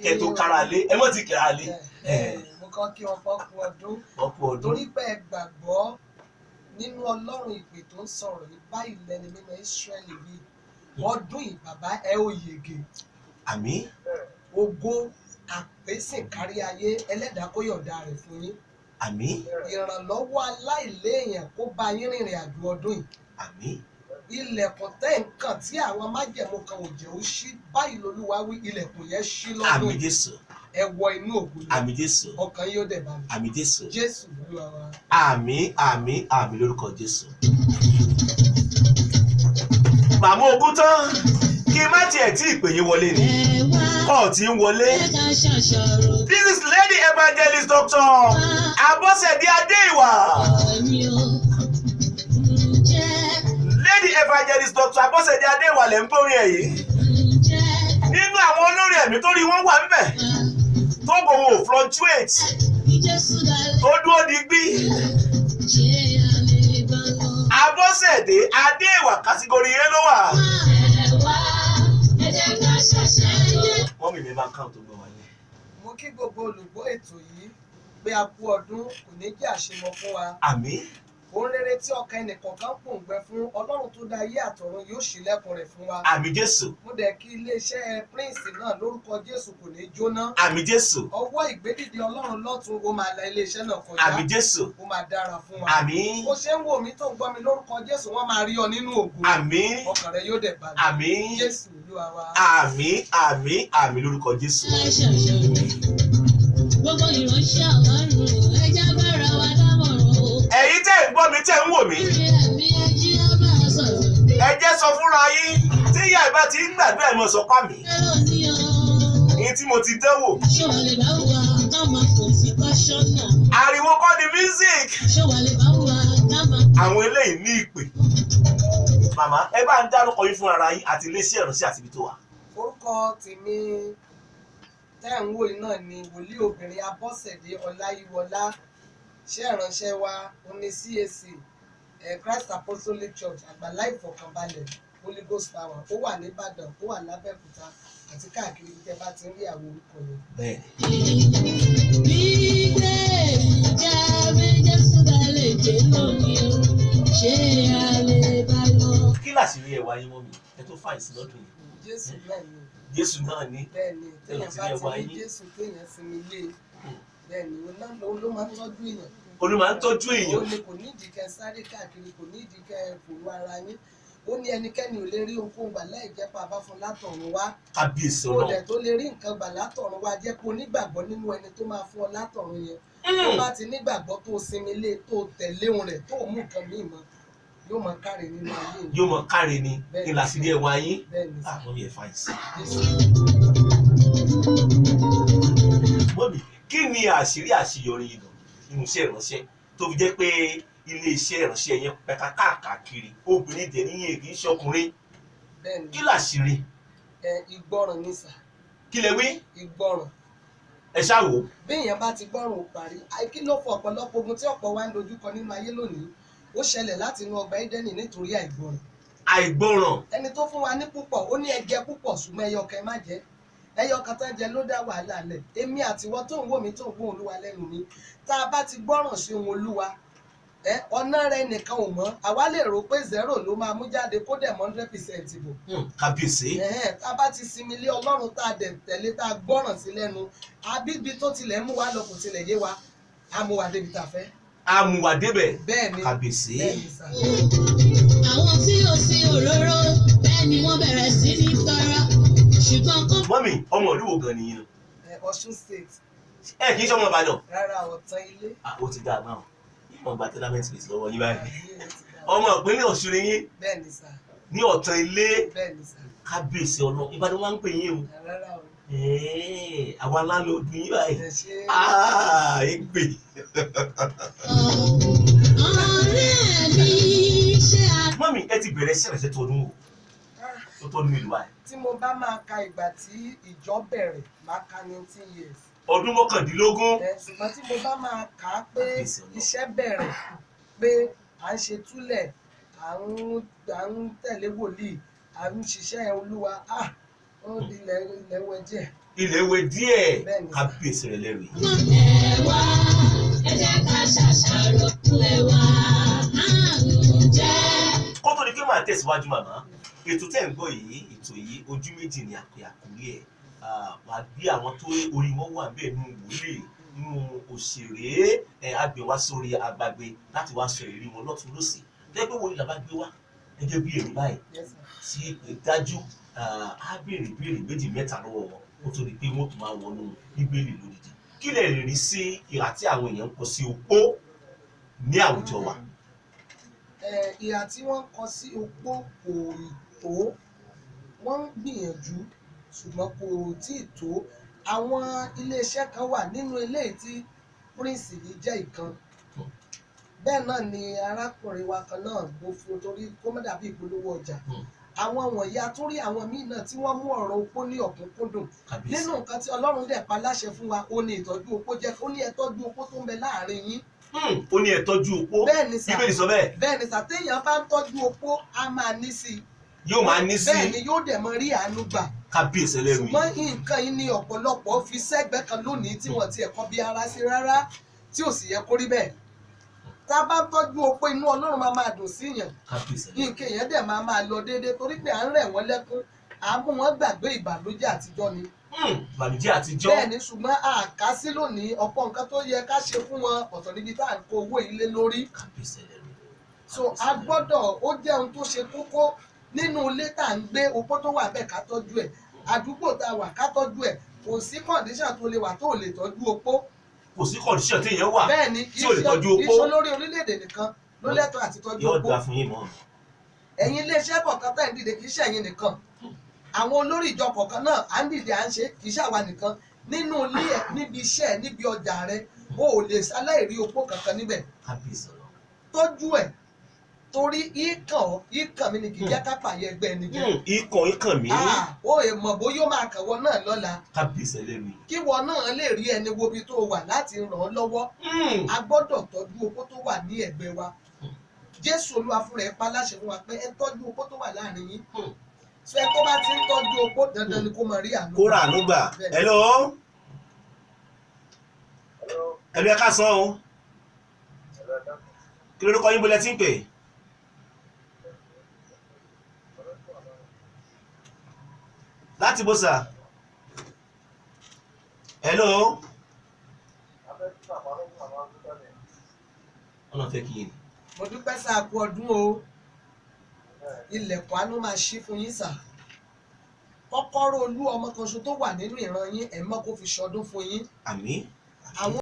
kẹ́ tó kára lé ẹ mọ̀ ti kára lé. Mo kàn kí wọn fọ́kù ọdún torí pé ẹ gbàgbọ́ nínú Ọlọ́run ìpè tó ń sọ̀rọ̀ yìí báyìí lẹ́ni nínú Ísírẹ́lì bí ọdún yìí bàbá ẹ ó yege. Àmín. Ògo àpèsìn kárí ayé ẹlẹ́dàá kó yọ̀ǹda rẹ̀ fún yín. Àmín. Ìrànlọ́wọ́ aláìléèyàn kó bá yín rìnrìn àjò ọdún yìí. Àmín. Ilẹ̀kùn tẹ́ nǹkan tí àwọn májẹ̀mú kan ò jẹ́ ó ṣí báyìí lolúwa wí ilẹ̀kùn yẹn ṣí lọ́dún. Àmín Jésù. Ẹ wọ inú ògo lọ. Àmín Jésù. Ọkàn yóò dẹ̀ balẹ̀. Àmín Jésù. Jésù Olúwa wa. Àmín àmín àmín lórúkọ Jésù. Màmá ogun tán kí má tiẹ̀ tí ìpè yín wọlé ni kọ́ tí ń wọlé. This is Lady Evangelist Dr. Abosede Adeiwa. Lady Evangelist Dr. Abosede Adeiwa lẹ́ ń borí ẹ̀ yìí. Nínú àwọn olórí ẹ̀mí tó rí wọ́n wà níbẹ̀ tó gbòòwò fluctuate tó dúró digbí. Abosede Adeiwa kàtígórì yẹn ló wà. Wọ́n mi máa kàn tó gbọ́ wáyé. Mo kí gbogbo olùgbọ́ ètò yìí pé a kú ọdún kò ní jẹ́ àṣemọ fún wa. Àmín. Ohun rere tí ọkàn ẹnìkọ̀ọ̀kan pòǹgbẹ fún Ọlọ́run tó dá ayé àtọ̀run yóò ṣílẹ̀kùn rẹ̀ fún wa. Àmín Jésù. Mo dẹ̀ kí iléeṣẹ́ Prince náà lórúkọ Jésù kò ní jóná. Àmín Jésù. Ọwọ́ ìgbédìde Ọlọ́run lọ́tun ó máa la iléeṣẹ́ náà kọjá. Àmín Jésù. Ó máa dára fún wa. Àmín. Bó ṣe ń wò mí tó ń gbọ́ mi lórúkọ Jésù wọ́n máa rí ọ nínú ògo. Àmín. Ọkàn rẹ yóò dẹ̀ balẹ̀. Àmín. Jésù Olúwa wa. Àmín àmín àmín lórúkọ Jésù. Gbogbo ìránṣẹ́ Ọlọ́run ẹja bára wa dámọ̀ràn o. Ẹ̀yin tẹ́ ń gbọ́ mi tẹ́ ń wò mí. Ẹ̀mí ẹjí á bá a sọ̀rọ̀. Ẹ jẹ́ sọ fúnra yín tí ìyá ìbá ti ń gbàdúrà ẹ̀ mọ̀ sọ pa mí. Ẹ̀rọ ni o. Èyí tí mo ti dánwò. Ṣé wà lè bá wa ká máa fò sí kọ́ṣọ́nà? Ariwo kọ́ ni music. Ṣé wà lè bá wa ká máa. Àwọn eléyìí ní ìpè. Màmá ẹ bá ń dárúkọ yín fún ara yín àti iléeṣẹ́ ìránṣẹ́ àti ibi tó wà. Orúkọ tèmi tẹ́ ń wò yìí náà ni wòlíì obìnrin Abọ́sẹ̀dé Ọláyíwọlá. Iṣẹ́ ìránṣẹ́ wa ó ní CAC Christ Apostolic Church Àgbàlá Ìfọ̀kànbalẹ̀ Holy Ghost Power ó wà ní Ìbàdàn ó wà l'Ábẹ́òkúta àti káàkiri tẹ́ bá ti ń rí àwọn orúkọ yẹn. Bẹ́ẹ̀ni. Gbígbé ìjà méjì súnmọ́ lè jẹ́ lónìí o. Ṣé a lè bá lọ? Kí làṣírí ẹwà yín mọ́ mi? Ẹ tó fàìn sí lọ́dún yìí. Jésù náà ni. Jésù náà ní. Bẹ́ẹ̀ni téèyàn bá ti ní Jésù téèyàn sinmi lé bẹ́ẹ̀ni òun ló máa ń tọ́jú èèyàn. Olú máa ń tọ́jú èèyàn. Ó ní kò nídìí kẹ́ sáré káàkiri kò nídìí kẹ́ fòrò ara yín. Ó ní ẹnikẹ́ni ò lè rí ohunkóhun gbà láì jẹ́ pa bá fún látọ̀run wá. Kábíyèsí Ó Ọlọ́run. dẹ̀ tó lè rí nǹkan gbà látọ̀run wá jẹ́ pé onígbàgbọ́ nínú ẹni tó máa fún ọ látọ̀run yẹn. Tó bá ti nígbàgbọ́ tó sinmi lé tó tẹ̀lé òun rẹ̀ tó mú nǹkan míì mọ́ yóò mọ káre nínú ayé yìí. Yóò mọ káre ni kí làṣírí ẹwà yín. Bẹ́ẹ̀ni sà. Àwọn yẹn fàìn sí. Jésù. Mọ́mí kí ni àṣírí àṣeyọrí yìí lọ nínú iṣẹ́ ìránṣẹ́ tó fi jẹ́ pé ilé iṣẹ́ ìránṣẹ́ yẹn pẹ̀ka káàkiri obìnrin dẹ̀ níyẹn kì í ṣọkùnrin. Bẹ́ẹ̀ni. Kí làṣírí? Ìgbọràn ni sà. Kí lẹ wí? Ìgbọràn. Ẹ ṣáà wò. Bí èèyàn bá ti gbọ́ràn ò parí kí ló fọ ọ̀pọ̀lọpọ̀ ogun tí ọ̀pọ̀ wa ń dojúkọ nínú ayé lónìí ó ṣẹlẹ̀ láti inú ọgbà Édẹ́nì nítorí àìgbọràn. Àìgbọràn. Ẹni tó fún wa ní púpọ̀ ó ní ẹ jẹ púpọ̀ ṣùgbọ́n ẹyọ kan má jẹ ẹyọ kan tán jẹ ló dá wàhálà lẹ̀. Èmi àtiwọ́ tó ń wò mí tó ń gbóhùn Olúwa lẹ́nu mi tá a bá ti gbọ́ràn sí ohun Olúwa ọ̀nà rẹ̀ nìkan ò mọ́ àwa lè rò pé 0 ló máa mú jáde kó dẹ̀ mọ́ 100% bò. Kábíyèsí. Tá a bá ti sinmi lé Ọlọ́run tá a dẹ̀ tẹ̀lé tá a gbọ́ràn sí lẹ́nu àbíbi tó tilẹ̀ mú wa lọ kò tilẹ̀ yé wa á mú wa débi tá a fẹ́. Àmùwà débẹ̀. Bẹ́ẹ̀ni. Kábíyèsí. Àwọn tí ò sí òróró bẹ́ẹ̀ ni wọ́n bẹ̀rẹ̀ sí ní tọrọ ṣùgbọ́n kọ́. Mọ́mí ọmọ ìlú wo gan nìyí? Ọ̀ṣun State. Ẹ kì í ṣe ọmọ Ìbàdàn. Rárá Ọ̀tàn ilé. Ó ti dáa náà. Ìmọ̀ gba tẹ́lámẹ́ntì lè lọ́wọ́ yín báyìí. Ọmọ ìpínlẹ̀ Ọ̀ṣun ni yín. Bẹ́ẹ̀ni sà. Ní Ọ̀tàn ilé. Bẹ́ẹ̀ni sà. Kábíyèsí Ọlọ́run. Ìbàdàn máa ń pè yín o. Rárá o. Àwa láńlọ́ọ̀dù yín báyìí. Ẹ ṣé. Ègbè. Ọ̀rẹ́ mi ṣe à. Mọ́mí ẹ ti bẹ̀rẹ̀ ṣẹ̀rẹ̀ṣẹ̀ tọdún o. Tó tọdún ìlú wa. Tí mo bá máa ka ìgbà tí ìjọ bẹ̀rẹ̀ máa ka 19 years. Ọdún 19. Ṣùgbọ́n tí mo bá máa kà á pé iṣẹ́ bẹ̀rẹ̀ pé à ń ṣe túlẹ̀ à ń tẹ̀lé wòlíì à ń ṣiṣẹ́ Olúwa ó ilẹ̀ wẹ díẹ̀. ilẹ̀ wẹ díẹ̀ Bẹ́ẹ̀ni. kábíyèsí rẹ̀ lẹ́rìí. Ẹ̀wá ẹ jẹ́ ká ṣàṣàrò ẹ̀wá ǹjẹ́. kó tó di pé màá tẹ̀síwájú màmá ètò tẹ̀ ń gbọ́ yìí ètò yìí ojú méjì ni àkórí ẹ̀ wà bí àwọn tó orí wọn wà bẹ́ẹ̀ nínú wòlíì nínú òṣèré àgbẹ̀ wá sórí agbágbé láti wá sọ èrí wọn lọ́tún lọ́sì gẹ́gẹ́ bí wòlíì làbá gbé wá gẹ́gẹ́ bí èrè báyìí Yes, sir. sí ìdájú á béèrè méjì mẹ́ta lọ́wọ́ wọn kó tó di pé wọ́n tún máa wọnú bíbélì lódìdí kí lè rí sí ìhà tí àwọn èèyàn ń kọ sí opó ní àwùjọ wa. Ìhà tí wọ́n kọ sí opó kò tó, wọ́n ń gbìyànjú ṣùgbọ́n kò tí ì tó. Àwọn iléeṣẹ́ kan wà nínú eléyìí tí Prince yìí jẹ́ ìkan. Bẹ́ẹ̀ náà ni arákùnrin wa kan náà mo fún torí kó má dàbí ìpolówó ọjà. Àwọn wọ̀nyí a tún rí àwọn míì náà tí wọ́n mú ọ̀rọ̀ opó ní ọ̀kúnkúndùn. Nínú nǹkan tí Ọlọ́run dẹ̀ pa láṣẹ fún wa ó ní ìtọ́jú opó jẹ́, ó ní ẹ tọ́jú opó tó ń bẹ láàrin yín. ó ní ẹ tọ́jú opó Bẹ́ẹ̀ni sà. bíbélì sọ bẹ́ẹ̀. Bẹ́ẹ̀ni sà, téèyàn bá ń tọ́jú opó á máa ní sí i. yóò máa ní sí Bẹ́ẹ̀ ni yóò dẹ̀ mọ rí àánú gbà. kábíyèsí ẹlẹ́rìí. Ṣùgbọ́n nǹkan yìí ni ọ̀pọ̀lọpọ̀ fi sẹ́gbẹ́ kan lónìí tí wọ́n ti ẹ̀kọ́ bí ara sí rárá tí ò sì yẹ kó rí bẹ́ẹ̀. Tá a bá ń tọ́jú opó inú Ọlọ́run máa dùn sí yàn. kábíyèsí ẹlẹ́rìí. Nǹkan èèyàn dẹ̀ máa lọ déédéé torí pé à ń rẹ̀ wọ́n lẹ́kún, à ń mú wọn gbàgbé ìbànújẹ́ àtijọ́ ni. ìbànújẹ́ àtijọ́. Bẹ́ẹ̀ ni ṣùgbọ́n àká sí lónìí ọ̀pọ̀ nǹkan tó yẹ ká ṣe fún wọn ọ̀tọ̀ níbi tá à ń kó owó ilé lórí. kábíyèsí ẹlẹ́rìí. So a gbọ́dọ̀ ó jẹ́ ohun tó ṣe kókó nínú ilé tá à ń gbé opó tó wà bẹ́ẹ̀ ká tọ́jú ẹ̀, àdúgbò tá a wà ká tọ́jú ẹ̀, kò sí kọ̀ǹdíṣàn tó lè wà tó lè tọ́jú opó. kò sí kọ̀ǹdíṣàn tí èèyàn wà Bẹ́ẹ̀ ni tí ò lè tọ́jú opó. iṣẹ́ lórí orílẹ̀-èdè nìkan ló lẹ́tọ̀ọ́ àti tọ́jú yóò opó. dáa fún yín mọ́. Ẹ̀yin iléeṣẹ́ kọ̀ọ̀kan tá ẹ̀ ń dìde kì í ṣe ẹ̀yin nìkan. Àwọn olórí ìjọ kọ̀ọ̀kan náà à ń dìde à ń ṣe kì í ṣàwa nìkan. Nínú ilé ẹ̀, níbi iṣẹ́ ẹ̀, níbi ọjà rẹ̀, o ò lè ṣaláìrí opó kankan níbẹ̀. kábíyèsí ọlọ́run. Tọ́jú ẹ̀ torí ìkàn mi ni kì í jẹ́ ká pààyẹ ẹgbẹ́ ẹni jẹ́. ikàn mi. Ó mọ̀ bóyá ó máa kàwọ́ náà lọ́la. kábíyèsí ẹlẹ́rìí. Kí wọn náà lè rí ẹni wo ibi tó wà láti ràn án lọ́wọ́. A gbọ́dọ̀ tọ́jú opó tó wà ní ẹ̀gbẹ́ wa. Jésù Olúwa fúnra ẹ̀ pa láṣẹ fún wa pé ẹ tọ́jú opó tó wà láàrin yín. Sọ ẹ tó bá ti ń tọ́jú opó dandan ni kó máa rí àánú. kó rà àánú gbà. hello. ẹ ká sọ o. kí lórúkọ yín bọ́lẹ̀ tí ń pè. láti bó sà. hello. ọ̀nà fẹ́ kí yín ni. Mo dúpẹ́ sáà kú ọdún o. Ilẹ̀kùn àánú máa ṣí fún yín sà. Kọ́kọ́rọ́ Olú ọmọ kan ṣo tó wà nínú ìran yín ẹ̀ mọ́ kó fi ṣọdún fún yín. àmín. Àwọn